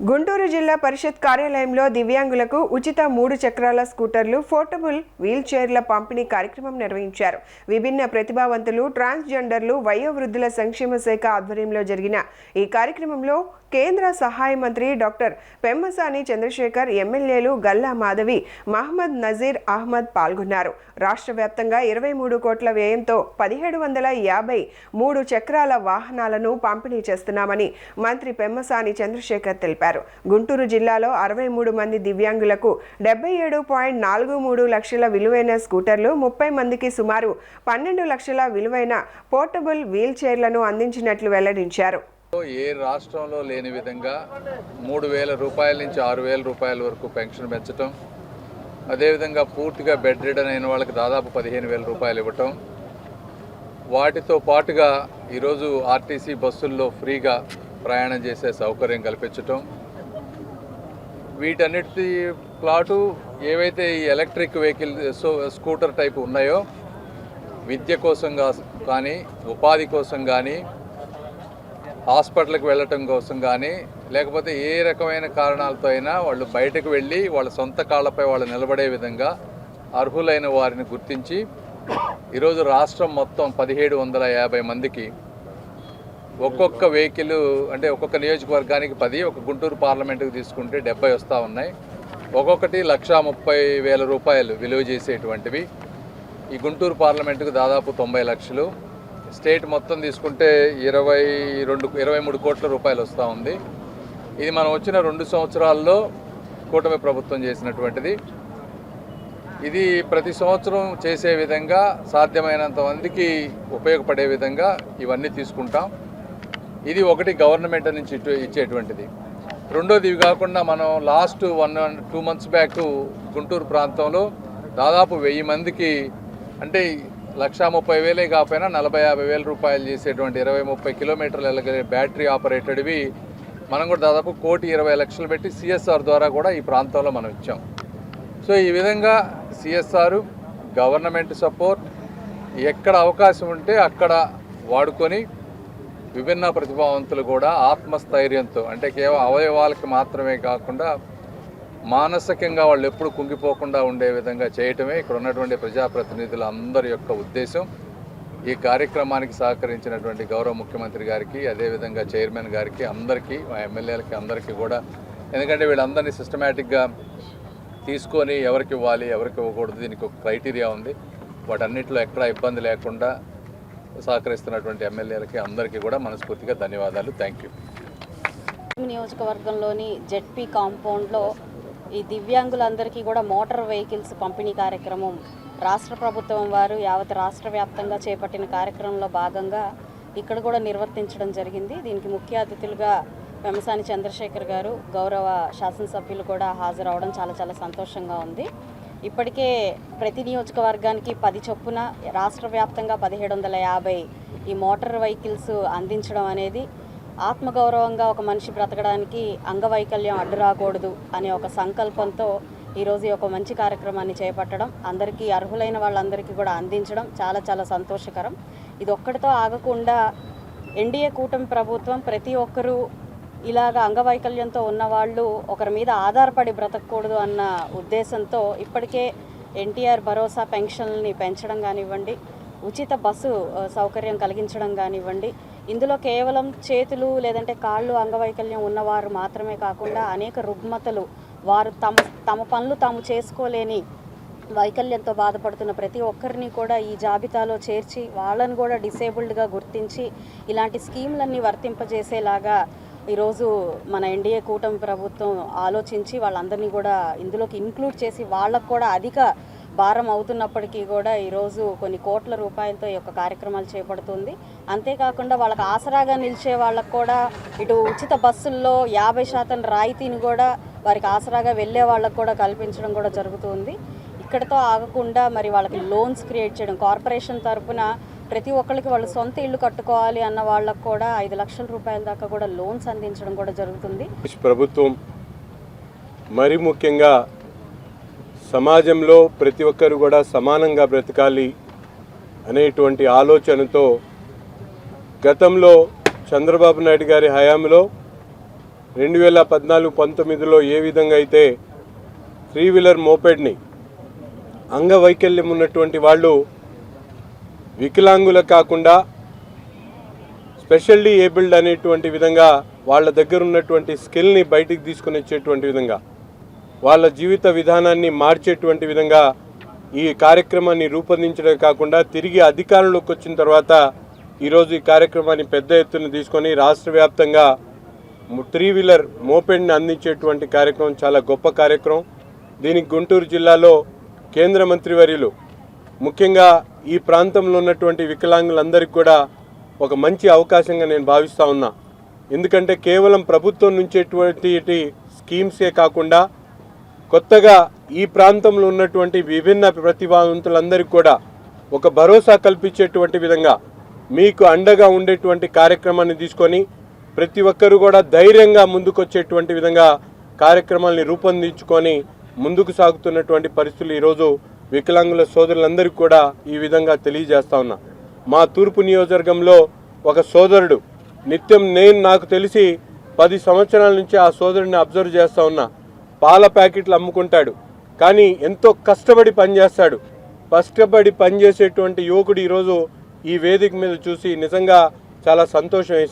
గుంటూరు జిల్లా పరిషత్ కార్యాలయంలో దివ్యాంగులకు ఉచిత 3 చక్రాల స్కూటర్లు, పోర్టబుల్ వీల్ చైర్ల పంపిణీ కార్యక్రమం నిర్వహించారు. విభిన్న ప్రతిభావంతులు, ట్రాన్స్జెండర్లు, వయోవృద్ధుల సంక్షేమ శాఖ ఆధ్వర్యంలో జరిగిన ఈ కార్యక్రమంలో కేంద్ర సహాయ మంత్రి డాక్టర్ పెమ్మసాని చంద్రశేఖర్, ఎమ్మెల్యేలు గల్లా మాధవి, మహమ్మద్ నజీర్ అహ్మద్ పాల్గొన్నారు. రాష్ట్ర వ్యాప్తంగా 23 కోట్ల వ్యయంతో 1753 చక్రాల వాహనాలను పంపిణీ చేస్తున్నామని మంత్రి పెమ్మసాని చంద్రశేఖర్ తెలిపారు. గుంటూరు జిల్లాలో 63 మంది దివ్యాంగులకు 77.43 లక్షల విలువైన స్కూటర్లు, 30 మందికి సుమారు 12 లక్షల విలువైన పోర్టబుల్ వీల్ చైర్లను అందించినట్లు వెల్లడించారు. ఏ రాష్ట్రంలో లేని విధంగా 3,000 రూపాయల నుంచి 6,000 రూపాయల వరకు పెన్షన్ పెంచడం, అదేవిధంగా పూర్తిగా బెడ్ రిడన్ అయిన వాళ్ళకి దాదాపు 15,000 రూపాయలు ఇవ్వటం, వాటితో పాటుగా ఈరోజు ఆర్టీసీ బస్సుల్లో ఫ్రీగా ప్రయాణం చేసే సౌకర్యం కల్పించటం, వీటన్నిటి ప్లాటు ఏవైతే ఈ ఎలక్ట్రిక్ వెహికల్ స్కూటర్ టైపు ఉన్నాయో విద్య కోసం కానీ, ఉపాధి కోసం కానీ, హాస్పిటల్కి వెళ్ళటం కోసం కానీ, లేకపోతే ఏ రకమైన కారణాలతో అయినా వాళ్ళు బయటకు వెళ్ళి వాళ్ళ సొంత కాళ్ళపై వాళ్ళు నిలబడే విధంగా అర్హులైన వారిని గుర్తించి ఈరోజు రాష్ట్రం మొత్తం 1750 మందికి ఒక్కొక్క వెహికల్, అంటే ఒక్కొక్క నియోజకవర్గానికి 10, ఒక గుంటూరు పార్లమెంటుకు తీసుకుంటే 70 వస్తూ ఉన్నాయి. ఒక్కొక్కటి 1,30,000 రూపాయలు విలువ చేసేటువంటివి. ఈ గుంటూరు పార్లమెంటుకు దాదాపు 90 లక్షలు, స్టేట్ మొత్తం తీసుకుంటే 23 కోట్ల రూపాయలు వస్తూ ఉంది. ఇది మనం వచ్చిన 2 సంవత్సరాల్లో కూటమి ప్రభుత్వం చేసినటువంటిది. ఇది ప్రతి సంవత్సరం చేసే విధంగా సాధ్యమైనంత మందికి ఉపయోగపడే విధంగా ఇవన్నీ తీసుకుంటాం. ఇది ఒకటి గవర్నమెంట్ నుంచి ఇచ్చేటువంటిది. రెండోది ఇవి కాకుండా మనం లాస్ట్ 1-2 మంత్స్ బ్యాక్ గుంటూరు ప్రాంతంలో దాదాపు 1000 మందికి, అంటే 1,30,000 కాకపోయినా 40,000-50,000 రూపాయలు చేసేటువంటి 20-30 కిలోమీటర్లు వెళ్ళగలిగే బ్యాటరీ ఆపరేటెడ్వి మనం కూడా దాదాపు 1,20,00,000 పెట్టి సిఎస్ఆర్ ద్వారా కూడా ఈ ప్రాంతంలో మనం ఇచ్చాం. సో ఈ విధంగా సిఎస్ఆర్, గవర్నమెంట్ సపోర్ట్ ఎక్కడ అవకాశం ఉంటే అక్కడ వాడుకొని విభిన్న ప్రతిభావంతులు కూడా ఆత్మస్థైర్యంతో, అంటే కేవలం అవయవాలకి మాత్రమే కాకుండా మానసికంగా వాళ్ళు ఎప్పుడు కుంగిపోకుండా ఉండే విధంగా చేయటమే ఇక్కడ ఉన్నటువంటి ప్రజాప్రతినిధుల అందరి యొక్క ఉద్దేశం. ఈ కార్యక్రమానికి సహకరించినటువంటి గౌరవ ముఖ్యమంత్రి గారికి, అదేవిధంగా చైర్మన్ గారికి, అందరికీ, మా ఎమ్మెల్యేలకి అందరికీ కూడా, ఎందుకంటే వీళ్ళందరినీ సిస్టమేటిక్గా తీసుకొని ఎవరికి ఇవ్వాలి, ఎవరికి ఇవ్వకూడదు, దీనికి ఒక క్రైటీరియా ఉంది. వాటన్నిటిలో ఎక్కడా ఇబ్బంది లేకుండా సహకరిస్తున్నటువంటి ఎమ్మెల్యేలకి అందరికీ కూడా మనస్ఫూర్తిగా ధన్యవాదాలు. Thank you. నియోజకవర్గంలోని జెడ్పీ కాంపౌండ్లో ఈ దివ్యాంగులందరికీ కూడా మోటార్ వెహికల్స్ పంపిణీ కార్యక్రమం రాష్ట్ర ప్రభుత్వం వారు యావత్ రాష్ట్ర వ్యాప్తంగా చేపట్టిన కార్యక్రమంలో భాగంగా ఇక్కడ కూడా నిర్వర్తించడం జరిగింది. దీనికి ముఖ్య అతిథులుగా పెమ్మసాని చంద్రశేఖర్ గారు, గౌరవ శాసనసభ్యులు కూడా హాజరవడం చాలా సంతోషంగా ఉంది. ఇప్పటికే ప్రతి నియోజకవర్గానికి 10 చొప్పున రాష్ట్ర వ్యాప్తంగా 1750 ఈ మోటార్ వెహికల్స్ అందించడం అనేది ఆత్మగౌరవంగా ఒక మనిషి బ్రతకడానికి అంగవైకల్యం అడ్డు రాకూడదు అనే ఒక సంకల్పంతో ఈరోజు ఒక మంచి కార్యక్రమాన్ని చేపట్టడం, అందరికీ అర్హులైన వాళ్ళందరికీ కూడా అందించడం చాలా సంతోషకరం. ఇది ఒక్కడితో ఆగకుండా ఎన్డీఏ కూటమి ప్రభుత్వం ప్రతి ఒక్కరూ ఇలాగ అంగవైకల్యంతో ఉన్నవాళ్ళు ఒకరి మీద ఆధారపడి బ్రతకూడదు అన్న ఉద్దేశంతో ఇప్పటికే ఎన్టీఆర్ భరోసా పెన్షన్ని పెంచడం కానివ్వండి, ఉచిత బస్సు సౌకర్యం కలిగించడం కానివ్వండి, ఇందులో కేవలం చేతులు లేదంటే కాళ్ళు అంగవైకల్యం ఉన్నవారు మాత్రమే కాకుండా అనేక రుగ్మతలు, వారు తమ పనులు తాము చేసుకోలేని వైకల్యంతో బాధపడుతున్న ప్రతి ఒక్కరిని కూడా ఈ జాబితాలో చేర్చి వాళ్ళని కూడా డిసేబుల్డ్గా గుర్తించి ఇలాంటి స్కీములన్నీ వర్తింపజేసేలాగా ఈరోజు మన ఎన్డీఏ కూటమి ప్రభుత్వం ఆలోచించి వాళ్ళందరినీ కూడా ఇందులోకి ఇంక్లూడ్ చేసి వాళ్ళకు కూడా అధిక భారం అవుతున్నప్పటికీ కూడా ఈరోజు కొన్ని కోట్ల రూపాయలతో ఈ యొక్క కార్యక్రమాలు చేపడుతుంది. అంతేకాకుండా వాళ్ళకి ఆసరాగా నిలిచే వాళ్ళకు కూడా ఇటు ఉచిత బస్సుల్లో 50% రాయితీని కూడా వారికి ఆసరాగా వెళ్ళే వాళ్ళకు కూడా కల్పించడం కూడా జరుగుతుంది. ఇక్కడితో ఆగకుండా మరి వాళ్ళకి లోన్స్ క్రియేట్ చేయడం, కార్పొరేషన్ తరఫున ప్రతి ఒక్కరికి వాళ్ళు సొంత ఇల్లు కట్టుకోవాలి అన్న వాళ్ళకు కూడా 5 లక్షల రూపాయల దాకా కూడా లోన్స్ అందించడం కూడా జరుగుతుంది. ప్రభుత్వం మరి ముఖ్యంగా సమాజంలో ప్రతి ఒక్కరు కూడా సమానంగా బ్రతకాలి అనేటువంటి ఆలోచనతో గతంలో చంద్రబాబు నాయుడు గారి హయాంలో 2014-19లో ఏ విధంగా అయితే 3-వీలర్ మోపెడ్ని అంగవైకల్యం ఉన్నటువంటి వాళ్ళు వికలాంగులు కాకుండా స్పెషల్లీ ఏబుల్డ్ అనేటువంటి విధంగా వాళ్ళ దగ్గర ఉన్నటువంటి స్కిల్ని బయటికి తీసుకుని వచ్చేటువంటి విధంగా వాళ్ళ జీవిత విధానాన్ని మార్చేటువంటి విధంగా ఈ కార్యక్రమాన్ని రూపొందించడమే కాకుండా తిరిగి అధికారంలోకి వచ్చిన తర్వాత ఈరోజు ఈ కార్యక్రమాన్ని పెద్ద ఎత్తున తీసుకొని రాష్ట్ర వ్యాప్తంగా 3-వీలర్ మోపెడ్ని అందించేటువంటి కార్యక్రమం చాలా గొప్ప కార్యక్రమం. దీనికి గుంటూరు జిల్లాలో కేంద్ర మంత్రివర్యులు ముఖ్యంగా ఈ ప్రాంతంలో ఉన్నటువంటి వికలాంగులందరికీ కూడా ఒక మంచి అవకాశంగా నేను భావిస్తూ ఉన్నా. ఎందుకంటే కేవలం ప్రభుత్వం నుంచేటువంటి స్కీమ్సే కాకుండా కొత్తగా ఈ ప్రాంతంలో ఉన్నటువంటి విభిన్న ప్రతిభావంతులందరికీ కూడా ఒక భరోసా కల్పించేటువంటి విధంగా మీకు అండగా ఉండేటువంటి కార్యక్రమాన్ని తీసుకొని ప్రతి ఒక్కరూ కూడా ధైర్యంగా ముందుకొచ్చేటువంటి విధంగా కార్యక్రమాల్ని రూపొందించుకొని ముందుకు సాగుతున్నటువంటి పరిస్థితులు ఈరోజు వికలాంగుల సోదరులందరికీ కూడా ఈ విధంగా తెలియజేస్తా ఉన్నా. మా తూర్పు నియోజకవర్గంలో ఒక సోదరుడు నిత్యం నాకు తెలిసి 10 సంవత్సరాల నుంచి ఆ సోదరుడిని అబ్జర్వ్ చేస్తూ ఉన్నా. పాల ప్యాకెట్లు అమ్ముకుంటాడు, కానీ ఎంతో కష్టపడి పనిచేస్తాడు. కష్టపడి పనిచేసేటువంటి యువకుడు ఈరోజు ఈ వేదిక మీద చూసి నిజంగా చాలా సంతోషం వేసింది.